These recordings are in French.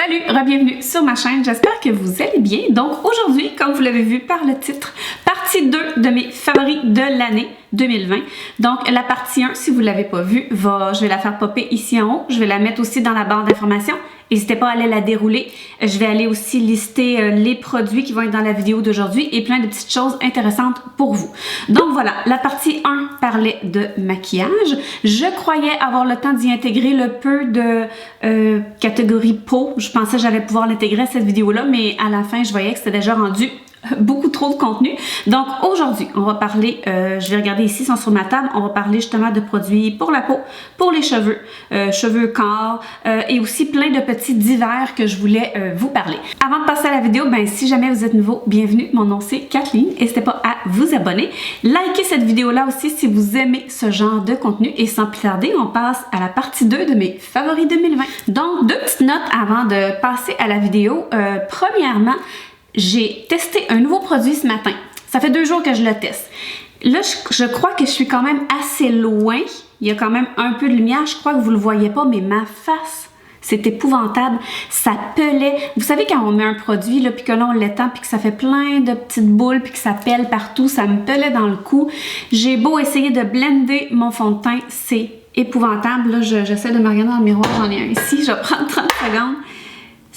Salut, bienvenue sur ma chaîne, j'espère que vous allez bien. Donc aujourd'hui, comme vous l'avez vu par le titre, partie 2 de mes favoris de l'année 2020. Donc la partie 1, si vous ne l'avez pas vue, je vais la faire popper ici en haut. Je vais la mettre aussi dans la barre d'informations. N'hésitez pas à aller la dérouler. Je vais aller aussi lister les produits qui vont être dans la vidéo d'aujourd'hui et plein de petites choses intéressantes pour vous. Donc voilà, la partie 1 parlait de maquillage. Je croyais avoir le temps d'y intégrer le peu de catégorie peau. Je pensais que j'allais pouvoir l'intégrer à cette vidéo-là, mais à la fin, je voyais que c'était déjà rendu beaucoup trop de contenu. Donc aujourd'hui, on va parler, je vais regarder ici, ils sont sur ma table, on va parler justement de produits pour la peau, pour les cheveux, corps et aussi plein de petits divers que je voulais vous parler. Avant de passer à la vidéo, ben si jamais vous êtes nouveau, bienvenue, mon nom c'est Kathleen, n'hésitez pas à vous abonner, likez cette vidéo-là aussi si vous aimez ce genre de contenu et sans plus tarder, on passe à la partie 2 de mes favoris 2020. Donc deux petites notes avant de passer à la vidéo. Premièrement, j'ai testé un nouveau produit ce matin. Ça fait 2 jours que je le teste. Là, je crois que je suis quand même assez loin. Il y a quand même un peu de lumière. Je crois que vous le voyez pas, mais ma face, c'est épouvantable. Ça pelait. Vous savez quand on met un produit, là, puis que là, on l'étend, puis que ça fait plein de petites boules, puis que ça pèle partout, ça me pelait dans le cou. J'ai beau essayer de blender mon fond de teint, c'est épouvantable. Là, j'essaie de me regarder dans le miroir. J'en ai un ici. Je vais prendre 30 secondes.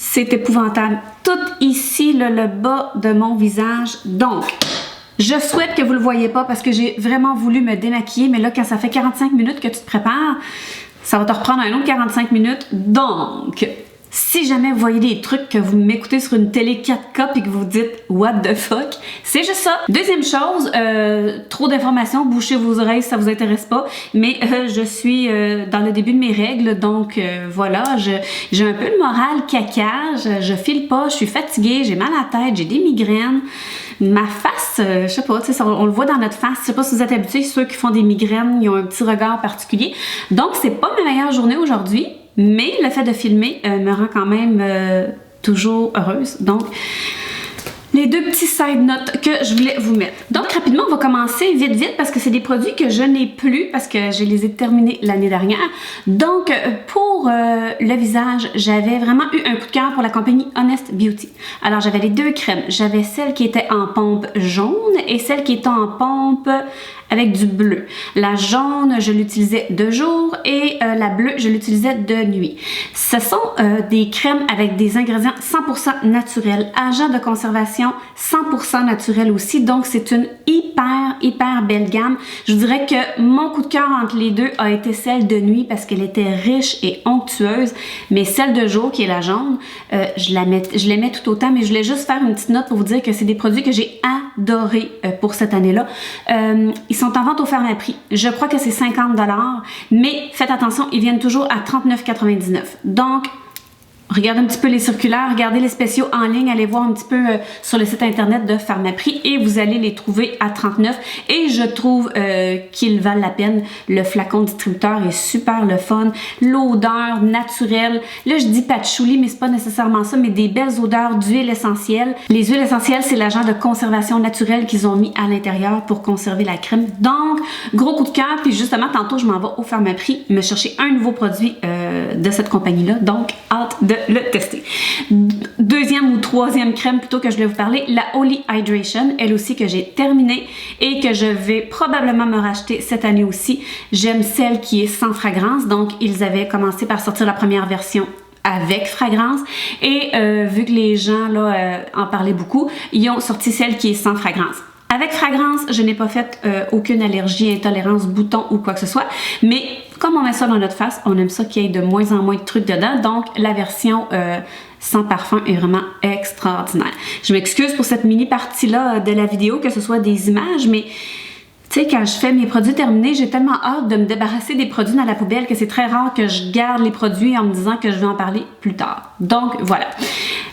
C'est épouvantable. Tout ici, là, le bas de mon visage. Donc, je souhaite que vous ne le voyez pas parce que j'ai vraiment voulu me démaquiller. Mais là, quand ça fait 45 minutes que tu te prépares, ça va te reprendre un autre 45 minutes. Donc, si jamais vous voyez des trucs que vous m'écoutez sur une télé 4K et que vous vous dites « What the fuck », c'est juste ça. Deuxième chose, trop d'informations, bouchez vos oreilles si ça vous intéresse pas, mais je suis dans le début de mes règles, donc voilà, j'ai un peu le moral caca, je file pas, je suis fatiguée, j'ai mal à la tête, j'ai des migraines. Ma face, je sais pas, on le voit dans notre face, je sais pas si vous êtes habitués, ceux qui font des migraines, ils ont un petit regard particulier. Donc c'est pas ma meilleure journée aujourd'hui. Mais le fait de filmer me rend quand même toujours heureuse. Donc, les deux petits side notes que je voulais vous mettre. Donc, rapidement, on va commencer vite parce que c'est des produits que je n'ai plus parce que je les ai terminés l'année dernière. Donc, pour le visage, j'avais vraiment eu un coup de cœur pour la compagnie Honest Beauty. Alors, j'avais les deux crèmes. J'avais celle qui était en pompe jaune et celle qui était en pompe avec du bleu. La jaune, je l'utilisais de jour et la bleue, je l'utilisais de nuit. Ce sont des crèmes avec des ingrédients 100% naturels, agents de conservation 100% naturels aussi, donc c'est une hyper belle gamme. Je vous dirais que mon coup de cœur entre les deux a été celle de nuit parce qu'elle était riche et onctueuse, mais celle de jour qui est la jaune, je l'aimais tout autant, mais je voulais juste faire une petite note pour vous dire que c'est des produits que j'ai adorés pour cette année-là. Ils sont en vente au Pharmaprix. Je crois que c'est 50 $, mais faites attention, ils viennent toujours à 39,99 $. Donc, regardez un petit peu les circulaires, regardez les spéciaux en ligne, allez voir un petit peu sur le site internet de Pharmaprix et vous allez les trouver à 39 $. Et je trouve qu'ils valent la peine. Le flacon distributeur est super le fun. L'odeur naturelle. Là, je dis patchouli, mais c'est pas nécessairement ça, mais des belles odeurs d'huile essentielle. Les huiles essentielles, c'est l'agent de conservation naturelle qu'ils ont mis à l'intérieur pour conserver la crème. Donc, gros coup de cœur. Puis justement, tantôt, je m'en vais au Pharmaprix me chercher un nouveau produit de cette compagnie-là. Donc, hâte de le tester. Deuxième ou troisième crème plutôt que je voulais vous parler, la Holy Hydration, elle aussi que j'ai terminée et que je vais probablement me racheter cette année aussi. J'aime celle qui est sans fragrance, donc ils avaient commencé par sortir la première version avec fragrance et vu que les gens là en parlaient beaucoup, ils ont sorti celle qui est sans fragrance. Avec fragrance, je n'ai pas fait aucune allergie, intolérance, bouton ou quoi que ce soit, mais comme on met ça dans notre face, on aime ça qu'il y ait de moins en moins de trucs dedans, donc la version sans parfum est vraiment extraordinaire. Je m'excuse pour cette mini partie-là de la vidéo, que ce soit des images, mais tu sais, quand je fais mes produits terminés, j'ai tellement hâte de me débarrasser des produits dans la poubelle que c'est très rare que je garde les produits en me disant que je vais en parler plus tard. Donc, voilà.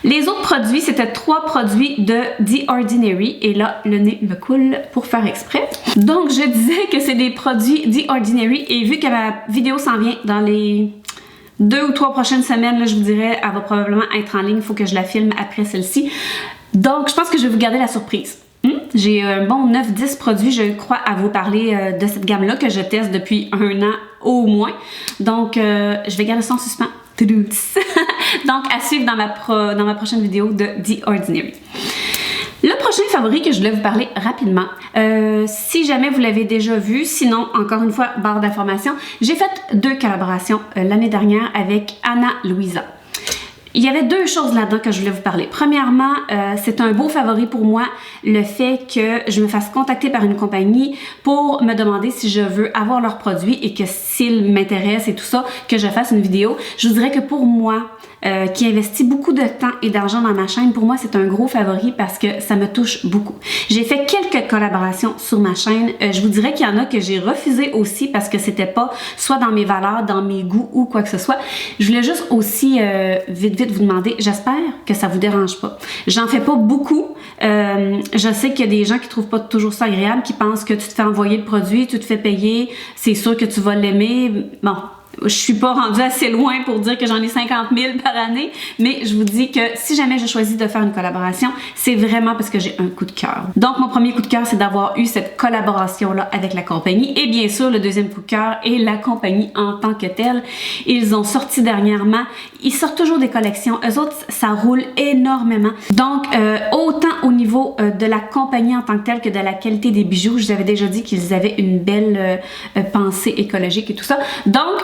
Les autres produits, c'était 3 produits de The Ordinary. Et là, le nez me coule pour faire exprès. Donc, je disais que c'est des produits The Ordinary. Et vu que ma vidéo s'en vient dans les 2 ou 3 prochaines semaines, là, je vous dirais, elle va probablement être en ligne. Il faut que je la filme après celle-ci. Donc, je pense que je vais vous garder la surprise. J'ai un bon 9-10 produits, je crois, à vous parler de cette gamme-là que je teste depuis 1 an au moins. Donc, je vais garder ça en suspens. Donc, à suivre dans ma prochaine vidéo de The Ordinary. Le prochain favori que je voulais vous parler rapidement, si jamais vous l'avez déjà vu, sinon, encore une fois, barre d'informations, j'ai fait 2 collaborations l'année dernière avec Ana Luisa. Il y avait 2 choses là-dedans que je voulais vous parler. Premièrement, c'est un beau favori pour moi, le fait que je me fasse contacter par une compagnie pour me demander si je veux avoir leurs produits et que s'ils m'intéressent et tout ça, que je fasse une vidéo. Je vous dirais que pour moi, qui investit beaucoup de temps et d'argent dans ma chaîne, pour moi c'est un gros favori parce que ça me touche beaucoup. J'ai fait quelques collaborations sur ma chaîne. Je vous dirais qu'il y en a que j'ai refusé aussi parce que c'était pas soit dans mes valeurs, dans mes goûts ou quoi que ce soit. Je voulais juste aussi vite vous demander, j'espère que ça vous dérange pas. J'en fais pas beaucoup. Je sais qu'il y a des gens qui trouvent pas toujours ça agréable, qui pensent que tu te fais envoyer le produit, tu te fais payer, c'est sûr que tu vas l'aimer. Bon. Je suis pas rendue assez loin pour dire que j'en ai 50 000 par année, mais je vous dis que si jamais je choisis de faire une collaboration, c'est vraiment parce que j'ai un coup de cœur. Donc, mon premier coup de cœur, c'est d'avoir eu cette collaboration-là avec la compagnie. Et bien sûr, le deuxième coup de cœur est la compagnie en tant que telle. Ils ont sorti dernièrement, ils sortent toujours des collections. Eux autres, ça roule énormément. Donc, autant au niveau de la compagnie en tant que telle que de la qualité des bijoux, je vous avais déjà dit qu'ils avaient une belle pensée écologique et tout ça. Donc,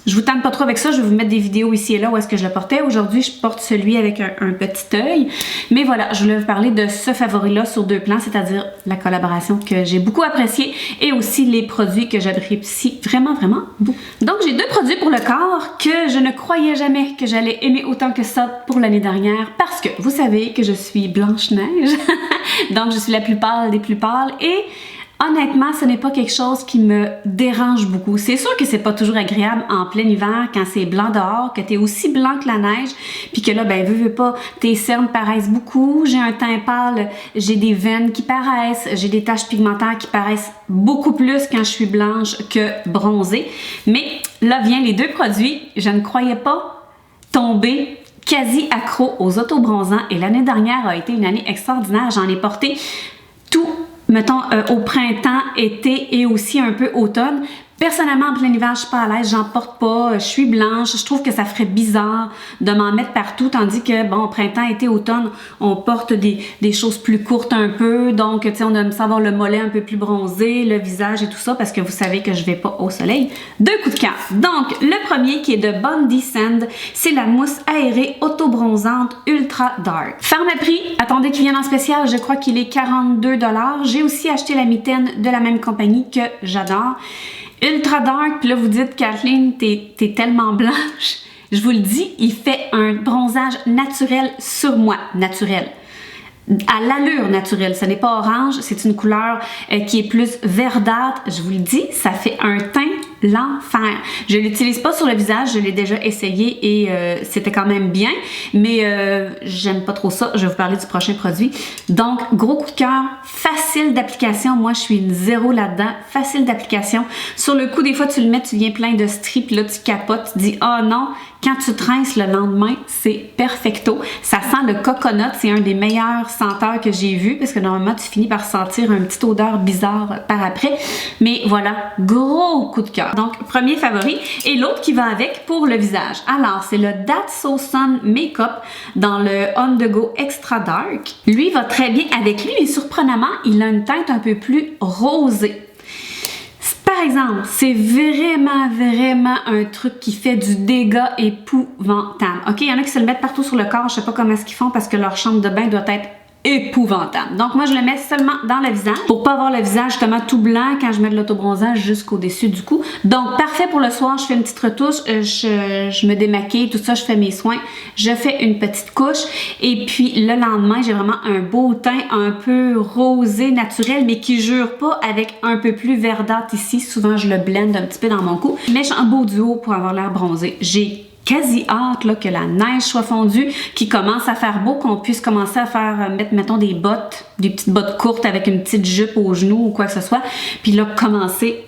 je vous tente pas trop avec ça, je vais vous mettre des vidéos ici et là où est-ce que je le portais. Aujourd'hui, je porte celui avec un petit œil. Mais voilà, je voulais vous parler de ce favori-là sur 2 plans, c'est-à-dire la collaboration que j'ai beaucoup appréciée et aussi les produits que j'apprécie vraiment beaucoup. Donc, j'ai 2 produits pour le corps que je ne croyais jamais que j'allais aimer autant que ça pour l'année dernière parce que vous savez que je suis Blanche-Neige. Donc, je suis la plus pâle des plus pâles et honnêtement, ce n'est pas quelque chose qui me dérange beaucoup. C'est sûr que c'est pas toujours agréable en plein hiver quand c'est blanc dehors, que t'es aussi blanc que la neige, puis que là, ben, veux pas, tes cernes paraissent beaucoup, j'ai un teint pâle, j'ai des veines qui paraissent, j'ai des taches pigmentaires qui paraissent beaucoup plus quand je suis blanche que bronzée. Mais là viennent les 2 produits, je ne croyais pas tomber quasi accro aux autobronzants et l'année dernière a été une année extraordinaire. J'en ai porté tout. Mettons, au printemps, été et aussi un peu automne. Personnellement, en plein hiver, je suis pas à l'aise, j'en porte pas, je suis blanche, je trouve que ça ferait bizarre de m'en mettre partout, tandis que, bon, printemps, été, automne, on porte des choses plus courtes un peu, donc, tu sais, on aime savoir le mollet un peu plus bronzé, le visage et tout ça, parce que vous savez que je vais pas au soleil. 2 coups de cœur. Donc, le premier qui est de Bondi Sand, c'est la mousse aérée auto-bronzante Ultra Dark. Pharmaprix, attendez qu'il vienne en spécial, je crois qu'il est 42 $. J'ai aussi acheté la mitaine de la même compagnie que j'adore. Ultra Dark, puis là vous dites, Kathleen, t'es tellement blanche. Je vous le dis, il fait un bronzage naturel sur moi, naturel. À l'allure naturelle, ce n'est pas orange, c'est une couleur qui est plus verdâtre. Je vous le dis, ça fait un teint l'enfer. Je l'utilise pas sur le visage, je l'ai déjà essayé et c'était quand même bien, mais j'aime pas trop ça. Je vais vous parler du prochain produit. Donc, gros coup de cœur, facile d'application. Moi, je suis une 0 là-dedans. Facile d'application. Sur le coup, des fois, tu le mets, tu viens plein de strips, là, tu capotes, tu dis « Oh non! » Quand tu te rinces le lendemain, c'est perfecto. Ça sent le coconut, c'est un des meilleurs senteurs que j'ai vu parce que normalement, tu finis par sentir une petite odeur bizarre par après. Mais voilà, gros coup de cœur. Donc, premier favori. Et l'autre qui va avec pour le visage. Alors, c'est le That's So Sun Makeup dans le On The Go Extra Dark. Lui va très bien avec lui, mais surprenamment, il a une teinte un peu plus rosée. Par exemple, c'est vraiment un truc qui fait du dégât épouvantable. OK, il y en a qui se le mettent partout sur le corps, je sais pas comment est-ce qu'ils font parce que leur chambre de bain doit être épouvantable. Donc moi je le mets seulement dans le visage pour pas avoir le visage justement tout blanc quand je mets de l'autobronzage jusqu'au-dessus du cou. Donc parfait pour le soir, je fais une petite retouche, je me démaquille, tout ça, je fais mes soins, je fais une petite couche et puis le lendemain j'ai vraiment un beau teint un peu rosé naturel mais qui jure pas avec un peu plus verdâtre ici. Souvent je le blende un petit peu dans mon cou. Mais j'ai un beau duo pour avoir l'air bronzé. J'ai quasi hâte là, que la neige soit fondue, qu'il commence à faire beau, qu'on puisse commencer à faire mettre, mettons, des bottes, des petites bottes courtes avec une petite jupe aux genoux ou quoi que ce soit. Puis là, commencer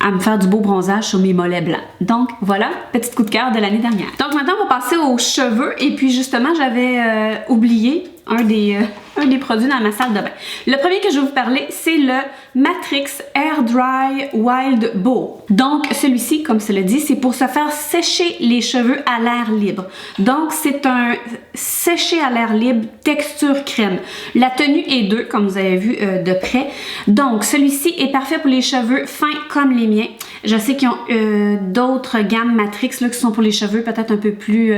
à me faire du beau bronzage sur mes mollets blancs. Donc voilà, petit coup de cœur de l'année dernière. Donc maintenant, on va passer aux cheveux. Et puis justement, j'avais oublié un des produits dans ma salle de bain. Le premier que je vais vous parler, c'est le Matrix Air Dry Wild Bow. Donc celui-ci, comme cela dit, c'est pour se faire sécher les cheveux à l'air libre. Donc c'est un séché à l'air libre texture crème. La tenue est 2, comme vous avez vu de près. Donc celui-ci est parfait pour les cheveux fins comme les miens. Je sais qu'ils ont d'autres gammes Matrix là, qui sont pour les cheveux peut-être un peu plus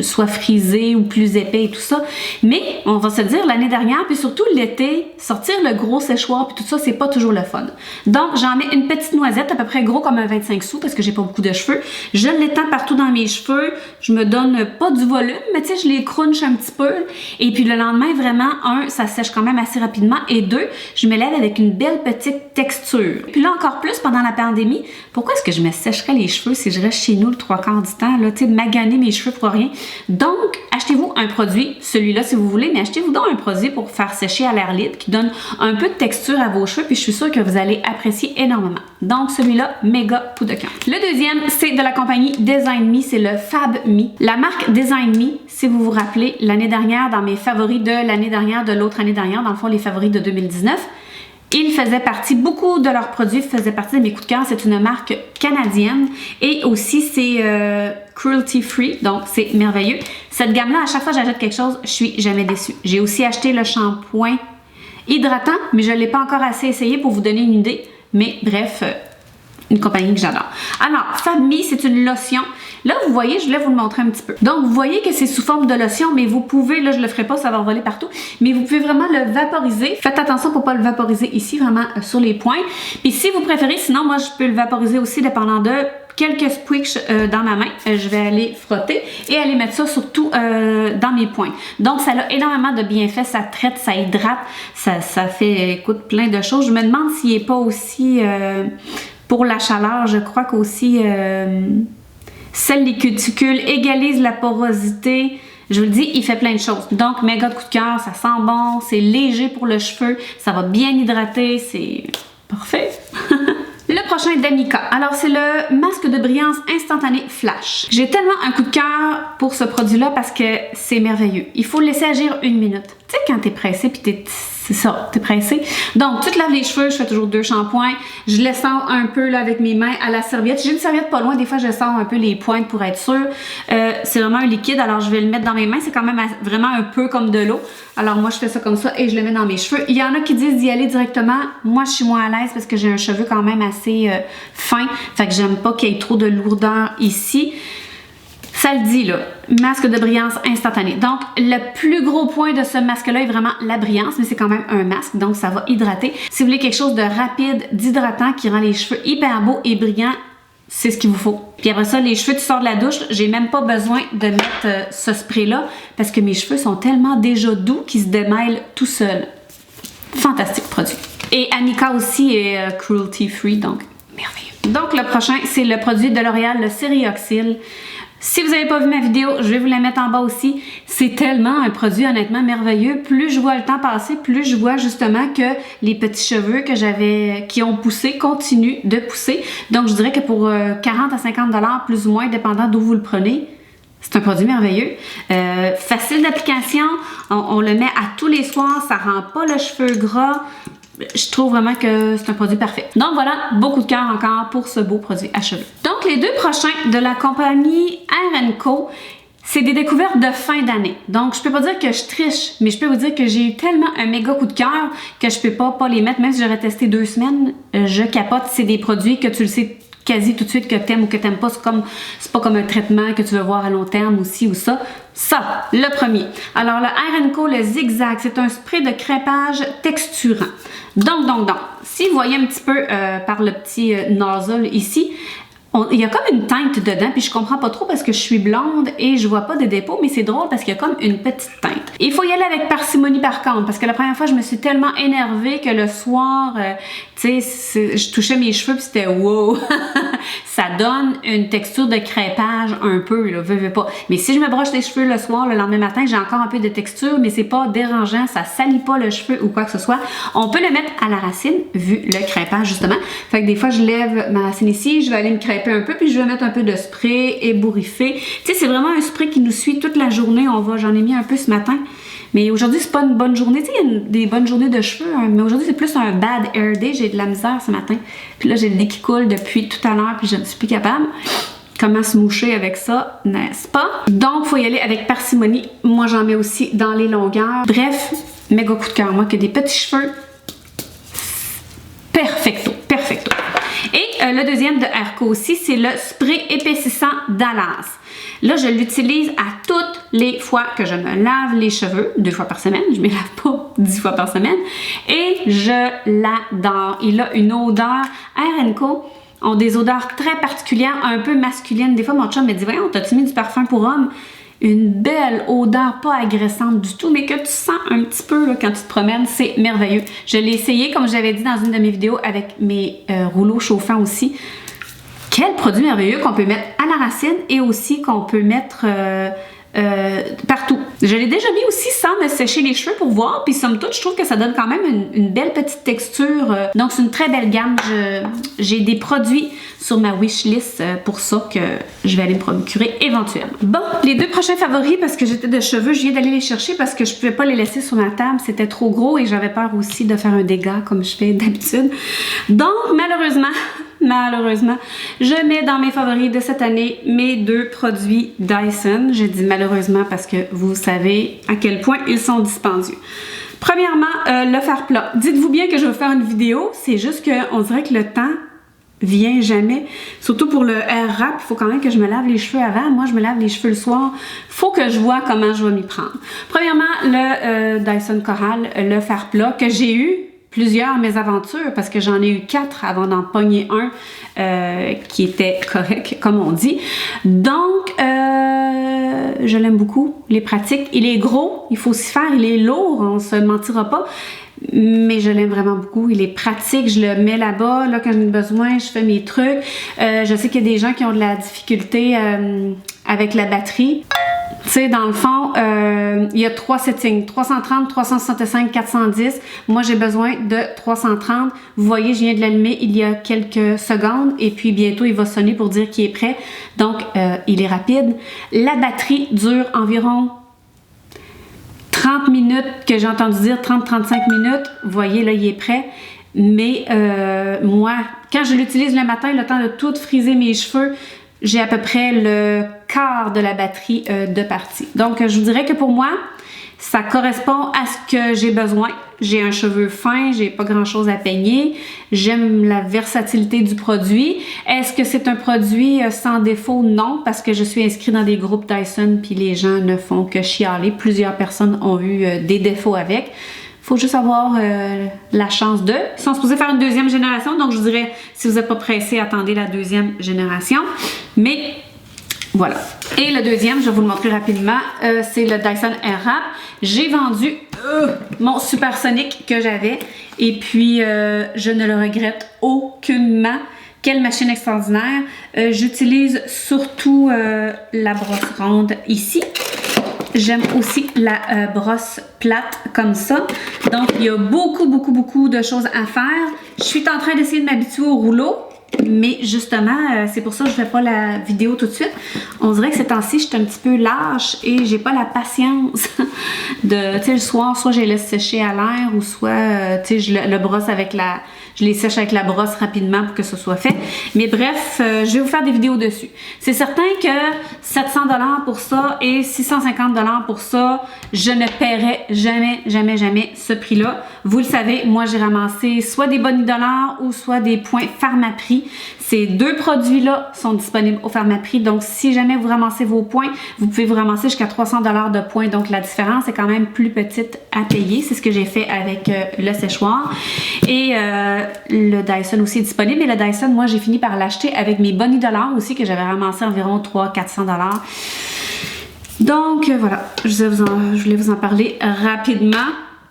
soit frisés ou plus épais et tout ça. Mais on va se dire l'année dernière, puis surtout l'été, sortir le gros séchoir puis tout ça, c'est pas toujours le fun. Donc j'en mets une petite noisette à peu près gros comme un 25 sous parce que j'ai pas beaucoup de cheveux. Je l'étends partout dans mes cheveux. Je me donne pas du volume, mais tu sais, je les crunch un petit peu. Et puis le lendemain, vraiment, ça sèche quand même assez rapidement. Et 2, je me lève avec une belle petite texture. Puis là, encore plus pendant la pandémie, pourquoi est-ce que je me sécherais les cheveux si je reste chez nous le 3/4 du temps, là, tu sais, de maganer mes cheveux pour rien. Donc, achetez-vous un produit, celui-là si vous voulez, mais achetez-vous donc un produit pour faire sécher à l'air libre qui donne un peu de texture à vos cheveux, puis je suis sûre que vous allez apprécier énormément. Donc, celui-là, méga coup de cœur. Le deuxième, c'est de la compagnie Design Me, c'est le Fab Me. La marque Design Me, si vous vous rappelez, l'année dernière, dans mes favoris de l'année dernière, de l'autre année dernière, dans le fond, les favoris de 2019, ils faisaient partie, beaucoup de leurs produits faisaient partie de mes coups de cœur. C'est une marque canadienne et aussi c'est cruelty free, donc c'est merveilleux. Cette gamme-là, à chaque fois que j'achète quelque chose, je suis jamais déçue. J'ai aussi acheté le shampoing hydratant, mais je ne l'ai pas encore assez essayé pour vous donner une idée. Mais bref, une compagnie que j'adore. Alors, Fab Me, c'est une lotion. Là, vous voyez, je voulais vous le montrer un petit peu. Donc, vous voyez que c'est sous forme de lotion, mais vous pouvez, là, je le ferai pas, ça va voler partout, mais vous pouvez vraiment le vaporiser. Faites attention pour pas le vaporiser ici, vraiment sur les points. Puis si vous préférez, sinon, moi, je peux le vaporiser aussi dépendant de quelques squishes dans ma main. Je vais aller frotter et aller mettre ça surtout dans mes poings. Donc, ça a énormément de bienfaits. Ça traite, ça hydrate, ça fait, écoute, plein de choses. Je me demande s'il n'est pas aussi... pour la chaleur, je crois qu'aussi scelle les cuticules, égalise la porosité. Je vous le dis, il fait plein de choses. Donc, méga de coup de cœur, ça sent bon, c'est léger pour le cheveu, ça va bien hydrater, c'est parfait. Le prochain d'Amika. Alors, c'est le masque de brillance instantané Flash. J'ai tellement un coup de cœur pour ce produit-là parce que c'est merveilleux. Il faut le laisser agir 1 minute. Tu sais, quand t'es pressé, puis c'est ça, t'es pressé. Donc, tu te laves les cheveux, je fais toujours 2 shampoings. Je les sors un peu là avec mes mains à la serviette. J'ai une serviette pas loin, des fois je sors un peu les pointes pour être sûre. C'est vraiment un liquide, alors je vais le mettre dans mes mains. C'est quand même vraiment un peu comme de l'eau. Alors moi, je fais ça comme ça et je le mets dans mes cheveux. Il y en a qui disent d'y aller directement. Moi, je suis moins à l'aise parce que j'ai un cheveu quand même assez fin. Fait que j'aime pas qu'il y ait trop de lourdeur ici. Ça le dit là, masque de brillance instantané. Donc, le plus gros point de ce masque-là est vraiment la brillance, mais c'est quand même un masque, donc ça va hydrater. Si vous voulez quelque chose de rapide, d'hydratant, qui rend les cheveux hyper beaux et brillants, c'est ce qu'il vous faut. Puis après ça, les cheveux, tu sors de la douche, j'ai même pas besoin de mettre ce spray-là, parce que mes cheveux sont tellement déjà doux qu'ils se démêlent tout seuls. Fantastique produit. Et Amika aussi est cruelty free, donc merveilleux. Donc, le prochain, c'est le produit de L'Oréal, le Cérioxyl. Si vous n'avez pas vu ma vidéo, je vais vous la mettre en bas aussi. C'est tellement un produit honnêtement merveilleux. Plus je vois le temps passer, plus je vois justement que les petits cheveux que j'avais, qui ont poussé, continuent de pousser. Donc je dirais que pour 40 à 50 $ plus ou moins, dépendant d'où vous le prenez, c'est un produit merveilleux. Facile d'application, on le met à tous les soirs, ça rend pas le cheveu gras. Je trouve vraiment que c'est un produit parfait. Donc voilà, beaucoup de cœur encore pour ce beau produit à cheveux. Donc les 2 prochains de la compagnie Hair & Co, c'est des découvertes de fin d'année. Donc je peux pas dire que je triche, mais je peux vous dire que j'ai eu tellement un méga coup de cœur que je peux pas les mettre, même si j'aurais testé 2 semaines, je capote. C'est des produits que tu le sais quasi tout de suite que t'aimes ou que t'aimes pas. C'est pas comme un traitement que tu veux voir à long terme ou ci ou ça. Ça, le premier. Alors le Hair & Co, le Zigzag, c'est un spray de crêpage texturant. Donc, si vous voyez un petit peu par le petit nozzle ici, il y a comme une teinte dedans, puis je comprends pas trop parce que je suis blonde et je vois pas de dépôt, mais c'est drôle parce qu'il y a comme une petite teinte. Il faut y aller avec parcimonie par contre, parce que la première fois, je me suis tellement énervée que le soir, tu sais, je touchais mes cheveux puis c'était wow! Ça donne une texture de crêpage un peu, là, veux pas. Mais si je me broche les cheveux le soir, le lendemain matin, j'ai encore un peu de texture, mais c'est pas dérangeant, ça salit pas le cheveu ou quoi que ce soit. On peut le mettre à la racine, vu le crêpage justement. Fait que des fois, je lève ma racine ici, je vais aller me crêper un peu, puis je vais mettre un peu de spray ébouriffé. Tu sais, c'est vraiment un spray qui nous suit toute la journée. J'en ai mis un peu ce matin. Mais aujourd'hui, c'est pas une bonne journée. Tu sais, il y a des bonnes journées de cheveux, hein, mais aujourd'hui, c'est plus un bad hair day. J'ai de la misère ce matin. Puis là, j'ai le nez qui coule depuis tout à l'heure, puis je ne suis plus capable. Comment se moucher avec ça, n'est-ce pas? Donc, il faut y aller avec parcimonie. Moi, j'en mets aussi dans les longueurs. Bref, méga coup de cœur. Moi, que des petits cheveux, perfecto, perfecto. Et le deuxième de Erco aussi, c'est le spray épaississant Dallas. Là, je l'utilise à toutes les fois que je me lave les cheveux, 2 fois par semaine. Je ne me lave pas 10 fois par semaine. Et je l'adore. Il a une odeur. Erco ont des odeurs très particulières, un peu masculines. Des fois, mon chum me dit « Voyons, t'as-tu mis du parfum pour homme? » Une belle odeur, pas agressante du tout, mais que tu sens un petit peu là, quand tu te promènes, c'est merveilleux. Je l'ai essayé, comme j'avais dit dans une de mes vidéos, avec mes rouleaux chauffants aussi. Quel produit merveilleux qu'on peut mettre à la racine et aussi qu'on peut mettre partout. Je l'ai déjà mis aussi sans me sécher les cheveux pour voir, puis somme toute, je trouve que ça donne quand même une belle petite texture. Donc, c'est une très belle gamme. J'ai des produits sur ma wishlist pour ça que je vais aller me procurer éventuellement. Bon, les 2 prochains favoris, parce que j'étais de cheveux, je viens d'aller les chercher parce que je pouvais pas les laisser sur ma table. C'était trop gros et j'avais peur aussi de faire un dégât comme je fais d'habitude. Donc, malheureusement, je mets dans mes favoris de cette année mes 2 produits Dyson. Je dis malheureusement parce que vous savez à quel point ils sont dispendieux. Premièrement, le fer plat. Dites-vous bien que je vais faire une vidéo, c'est juste qu'on dirait que le temps vient jamais. Surtout pour le air wrap, il faut quand même que je me lave les cheveux avant. Moi, je me lave les cheveux le soir. Faut que je vois comment je vais m'y prendre. Premièrement, le Dyson Coral, le fer plat que j'ai eu plusieurs mésaventures parce que j'en ai eu 4 avant d'en pogner un qui était correct, comme on dit. Donc, je l'aime beaucoup. Il est pratique. Il est gros. Il faut s'y faire. Il est lourd. On se mentira pas. Mais je l'aime vraiment beaucoup. Il est pratique. Je le mets là-bas. Là, quand j'ai besoin, je fais mes trucs. Je sais qu'il y a des gens qui ont de la difficulté avec la batterie. Tu sais, dans le fond, il y a 3 settings, 330, 365, 410. Moi, j'ai besoin de 330. Vous voyez, je viens de l'allumer il y a quelques secondes et puis bientôt, il va sonner pour dire qu'il est prêt. Donc, il est rapide. La batterie dure environ 30 minutes, que j'ai entendu dire 30-35 minutes. Vous voyez, là, il est prêt. Mais moi, quand je l'utilise le matin, le temps de tout friser mes cheveux, j'ai à peu près le quart de la batterie de partie. Donc, je vous dirais que pour moi, ça correspond à ce que j'ai besoin. J'ai un cheveu fin, j'ai pas grand-chose à peigner. J'aime la versatilité du produit. Est-ce que c'est un produit sans défaut? Non, parce que je suis inscrite dans des groupes Dyson puis les gens ne font que chialer. Plusieurs personnes ont eu des défauts avec. Faut juste avoir la chance de. Ils sont supposés faire une 2e génération, donc je vous dirais, si vous n'êtes pas pressé, attendez la 2e génération. Mais voilà. Et le 2e, je vais vous le montrer rapidement, c'est le Dyson Airwrap. J'ai vendu mon Supersonic que j'avais et puis je ne le regrette aucunement. Quelle machine extraordinaire. J'utilise surtout la brosse ronde ici. J'aime aussi la brosse plate comme ça. Donc, il y a beaucoup de choses à faire. Je suis en train d'essayer de m'habituer au rouleau. Mais justement, c'est pour ça que je ne fais pas la vidéo tout de suite. On dirait que ces temps-ci, je suis un petit peu lâche et j'ai pas la patience de, tu sais, le soir, soit je les laisse sécher à l'air ou soit, tu sais, je le brosse avec je les sèche avec la brosse rapidement pour que ce soit fait. Mais bref, je vais vous faire des vidéos dessus. C'est certain que 700 $ pour ça et 650 $ pour ça, je ne paierai jamais ce prix-là. Vous le savez, moi j'ai ramassé soit des bonnies dollars ou soit des points Pharmaprix. Ces deux produits-là sont disponibles au Pharmaprix. Donc, si jamais vous ramassez vos points, vous pouvez vous ramasser jusqu'à 300 $ de points. Donc, la différence est quand même plus petite à payer. C'est ce que j'ai fait avec le séchoir. Et le Dyson aussi est disponible. Et le Dyson, moi, j'ai fini par l'acheter avec mes bonnies dollars aussi que j'avais ramassé environ 300-400 $. Donc, voilà. Je voulais vous en parler rapidement.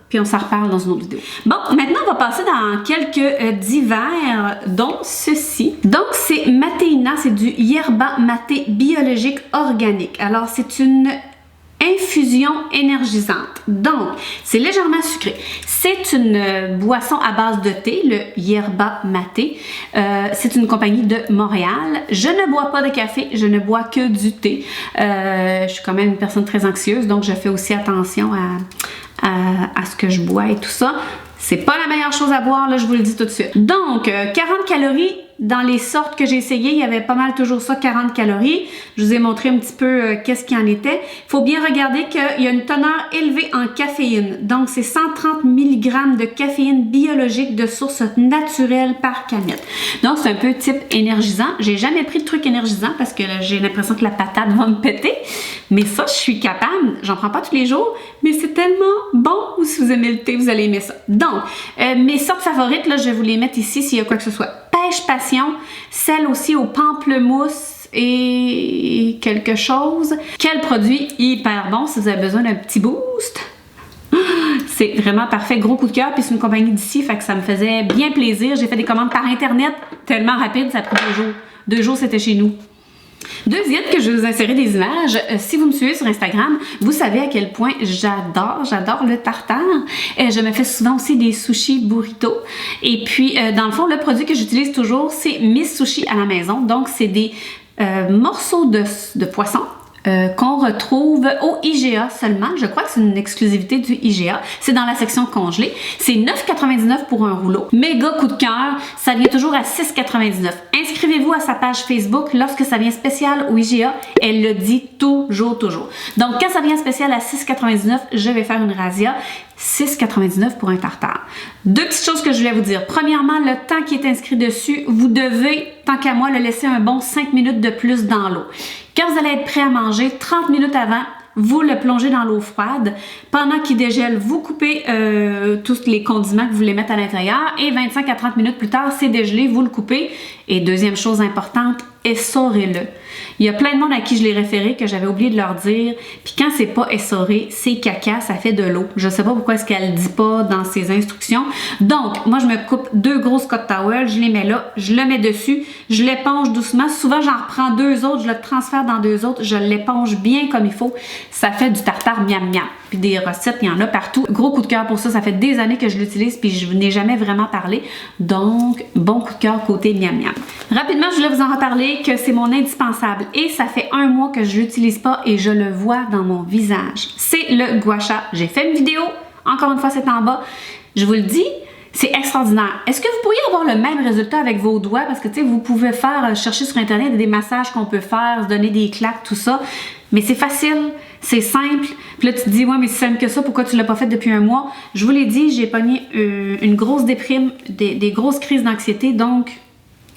Puis on s'en reparle dans une autre vidéo. Bon, maintenant on va passer dans quelques divers, dont ceci. Donc c'est Matéina, c'est du yerba maté biologique organique. Alors c'est une infusion énergisante. Donc, c'est légèrement sucré. C'est une boisson à base de thé, le yerba maté. C'est une compagnie de Montréal. Je ne bois pas de café, je ne bois que du thé. Je suis quand même une personne très anxieuse, donc je fais aussi attention à ce que je bois et tout ça. C'est pas la meilleure chose à boire, là, je vous le dis tout de suite. Donc, 40 calories. Dans les sortes que j'ai essayées, il y avait pas mal toujours ça, 40 calories. Je vous ai montré un petit peu qu'est-ce qu'il en était. Il faut bien regarder qu'il y a une teneur élevée en caféine. Donc, c'est 130 mg de caféine biologique de source naturelle par canette. Donc, c'est un peu type énergisant. J'ai jamais pris de truc énergisant parce que j'ai l'impression que la patate va me péter. Mais ça, je suis capable. J'en prends pas tous les jours, mais c'est tellement bon. Ou si vous aimez le thé, vous allez aimer ça. Donc, mes sortes favorites, là, je vais vous les mettre ici s'il y a quoi que ce soit. Pêche passion, celle aussi au pamplemousse et quelque chose. Quel produit hyper bon si vous avez besoin d'un petit boost. C'est vraiment parfait, gros coup de cœur, puis c'est une compagnie d'ici, fait que ça me faisait bien plaisir. J'ai fait des commandes par internet, tellement rapide, ça a pris 2 jours. 2 jours, c'était chez nous. Deuxième que je vais vous insérer des images, si vous me suivez sur Instagram, vous savez à quel point j'adore le tartare. Je me fais souvent aussi des sushis burritos. Et puis, dans le fond, le produit que j'utilise toujours, c'est Miss Sushi à la maison. Donc, c'est des morceaux de poisson qu'on retrouve au IGA seulement. Je crois que c'est une exclusivité du IGA. C'est dans la section congelée. C'est 9,99 pour un rouleau. Méga coup de cœur. Ça vient toujours à 6,99. Inscrivez-vous à sa page Facebook. Lorsque ça vient spécial au IGA, elle le dit toujours. Donc, quand ça vient spécial à 6,99, je vais faire une razzia. 6,99 pour un tartare. 2 petites choses que je voulais vous dire. Premièrement, le temps qui est inscrit dessus, vous devez, tant qu'à moi, le laisser un bon 5 minutes de plus dans l'eau. Quand vous allez être prêt à manger, 30 minutes avant, vous le plongez dans l'eau froide. Pendant qu'il dégèle, vous coupez tous les condiments que vous voulez mettre à l'intérieur et 25 à 30 minutes plus tard, c'est dégelé, vous le coupez. Et deuxième chose importante, essorez-le. Il y a plein de monde à qui je l'ai référé que j'avais oublié de leur dire. Puis quand c'est pas essoré, c'est caca, ça fait de l'eau. Je sais pas pourquoi est-ce qu'elle dit pas dans ses instructions. Donc, moi je me coupe 2 gros Scott Towel, je les mets là, je le mets dessus, je l'éponge doucement. Souvent j'en reprends 2 autres, je le transfère dans 2 autres, je l'éponge bien comme il faut. Ça fait du tartare miam miam. Puis des recettes, il y en a partout. Gros coup de cœur pour ça, ça fait des années que je l'utilise puis je n'ai jamais vraiment parlé. Donc, bon coup de cœur côté miam miam. Rapidement, je voulais vous en reparler que c'est mon indispensable et ça fait 1 mois que je l'utilise pas et je le vois dans mon visage. C'est le gua sha. J'ai fait une vidéo, encore une fois c'est en bas. Je vous le dis, c'est extraordinaire. Est-ce que vous pourriez avoir le même résultat avec vos doigts? Parce que tu sais, vous pouvez faire, chercher sur internet des massages qu'on peut faire, se donner des claques, tout ça. Mais c'est facile, c'est simple. Puis là, tu te dis, ouais, mais c'est simple que ça, pourquoi tu l'as pas fait depuis 1 mois? Je vous l'ai dit, j'ai pogné une grosse déprime, des grosses crises d'anxiété, donc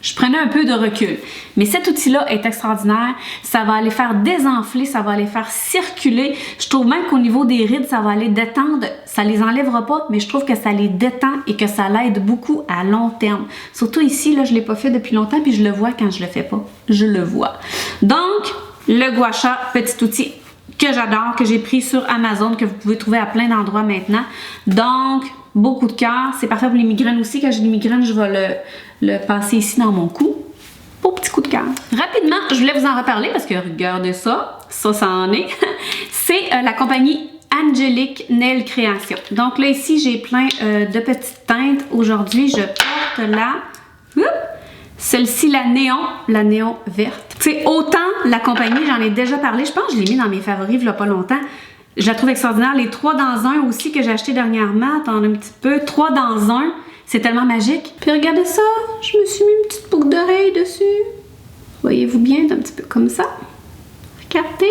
je prenais un peu de recul. Mais cet outil-là est extraordinaire. Ça va aller faire désenfler, ça va aller faire circuler. Je trouve même qu'au niveau des rides, ça va aller détendre. Ça les enlèvera pas, mais je trouve que ça les détend et que ça l'aide beaucoup à long terme. Surtout ici, là, je l'ai pas fait depuis longtemps, puis je le vois quand je le fais pas. Je le vois. Donc, le gua sha, petit outil que j'adore, que j'ai pris sur Amazon, que vous pouvez trouver à plein d'endroits maintenant. Donc, beau coup de cœur. C'est parfait pour les migraines aussi. Quand j'ai des migraines, je vais le passer ici dans mon cou. Beau petit coup de cœur. Rapidement, je voulais vous en reparler parce que regardez ça. Ça en est. C'est la compagnie Angelic Nail Création. Donc là, ici, j'ai plein de petites teintes. Aujourd'hui, je porte celle-ci, la néon verte. Tu sais, autant la compagnie, j'en ai déjà parlé, je pense que je l'ai mis dans mes favoris il y a pas longtemps. Je la trouve extraordinaire. Les 3 dans 1 aussi que j'ai acheté dernièrement, attendez un petit peu, 3 dans 1, c'est tellement magique. Puis regardez ça, je me suis mis une petite boucle d'oreille dessus. Voyez-vous bien, un petit peu comme ça. Regardez!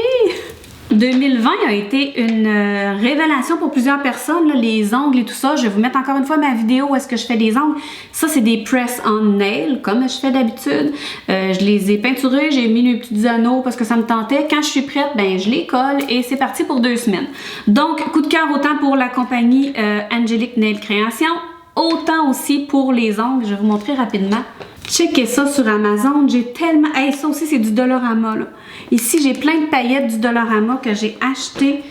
2020 a été une révélation pour plusieurs personnes, là, les ongles et tout ça. Je vais vous mettre encore une fois ma vidéo où est-ce que je fais des ongles. Ça, c'est des press-on nails, comme je fais d'habitude. Je les ai peinturés, j'ai mis les petits anneaux parce que ça me tentait. Quand je suis prête, ben je les colle et c'est parti pour 2 semaines. Donc, coup de cœur autant pour la compagnie Angelic Nail Création, autant aussi pour les ongles. Je vais vous montrer rapidement. Checkez ça sur Amazon, j'ai tellement... Hey, ça aussi, c'est du Dollarama, là. Ici, j'ai plein de paillettes du Dollarama que j'ai acheté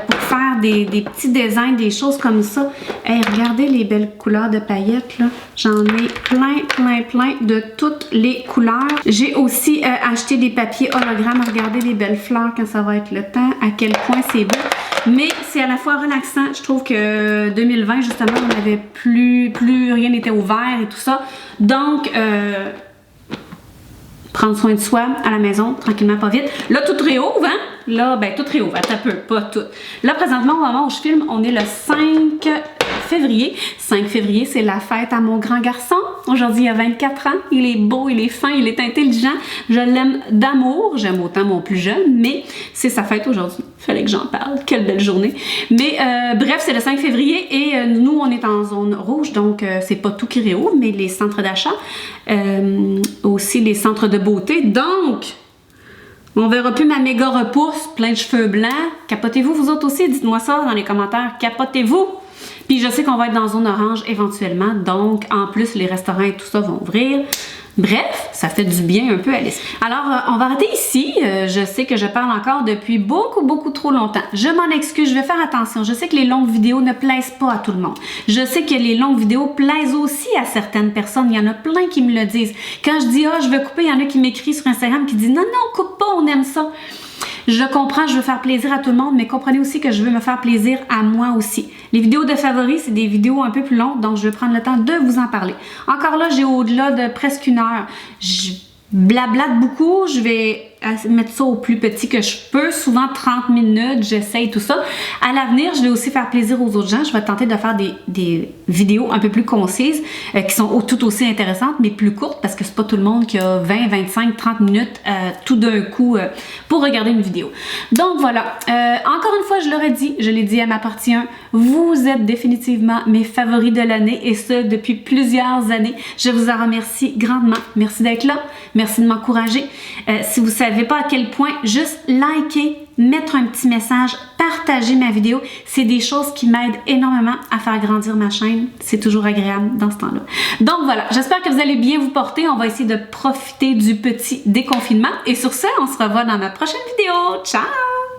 pour faire des petits designs, des choses comme ça. Hey, regardez les belles couleurs de paillettes, là. J'en ai plein de toutes les couleurs. J'ai aussi acheté des papiers hologrammes. Regardez les belles fleurs quand ça va être le temps, à quel point c'est beau. Mais c'est à la fois relaxant. Je trouve que 2020, justement, on avait plus rien n'était ouvert et tout ça. Donc, prendre soin de soi à la maison, tranquillement, pas vite. Là, tout réouvre, hein? Là, ben, tout réouvre. Attends un peu, pas tout. Là, présentement, au moment où je filme, on est le 5 février. 5 février, c'est la fête à mon grand garçon. Aujourd'hui, il a 24 ans. Il est beau, il est fin, il est intelligent. Je l'aime d'amour. J'aime autant mon plus jeune, mais c'est sa fête aujourd'hui. Fallait que j'en parle. Quelle belle journée. Mais bref, c'est le 5 février et nous, on est en zone rouge, donc c'est pas tout qui réouvre, mais les centres d'achat, aussi les centres de beauté. Donc, on verra plus ma méga repousse, plein de cheveux blancs. Capotez-vous, vous autres aussi? Dites-moi ça dans les commentaires. Capotez-vous! Puis je sais qu'on va être dans zone orange éventuellement, donc en plus les restaurants et tout ça vont ouvrir. Bref, ça fait du bien un peu à l'esprit. Alors, on va arrêter ici. Je sais que je parle encore depuis beaucoup trop longtemps. Je m'en excuse, je vais faire attention. Je sais que les longues vidéos ne plaisent pas à tout le monde. Je sais que les longues vidéos plaisent aussi à certaines personnes. Il y en a plein qui me le disent. Quand je dis « Ah, je veux couper », il y en a qui m'écrivent sur Instagram qui disent « Non, coupe pas, on aime ça ». Je comprends, je veux faire plaisir à tout le monde, mais comprenez aussi que je veux me faire plaisir à moi aussi. Les vidéos de favoris, c'est des vidéos un peu plus longues, donc je vais prendre le temps de vous en parler. Encore là, j'ai au-delà de presque 1 heure. Je blablate beaucoup, je vais mettre ça au plus petit que je peux, souvent 30 minutes, j'essaye tout ça. À l'avenir, je vais aussi faire plaisir aux autres gens. Je vais tenter de faire des vidéos un peu plus concises, qui sont tout aussi intéressantes, mais plus courtes, parce que c'est pas tout le monde qui a 20, 25, 30 minutes tout d'un coup pour regarder une vidéo. Donc voilà, encore une fois, je l'aurais dit, je l'ai dit à ma partie 1, vous êtes définitivement mes favoris de l'année, et ce, depuis plusieurs années. Je vous en remercie grandement. Merci d'être là, merci de m'encourager. Si vous savez pas à quel point, juste liker, mettre un petit message, partager ma vidéo, c'est des choses qui m'aident énormément à faire grandir ma chaîne. C'est toujours agréable dans ce temps-là. Donc voilà, j'espère que vous allez bien vous porter. On va essayer de profiter du petit déconfinement. Et sur ce, on se revoit dans ma prochaine vidéo. Ciao!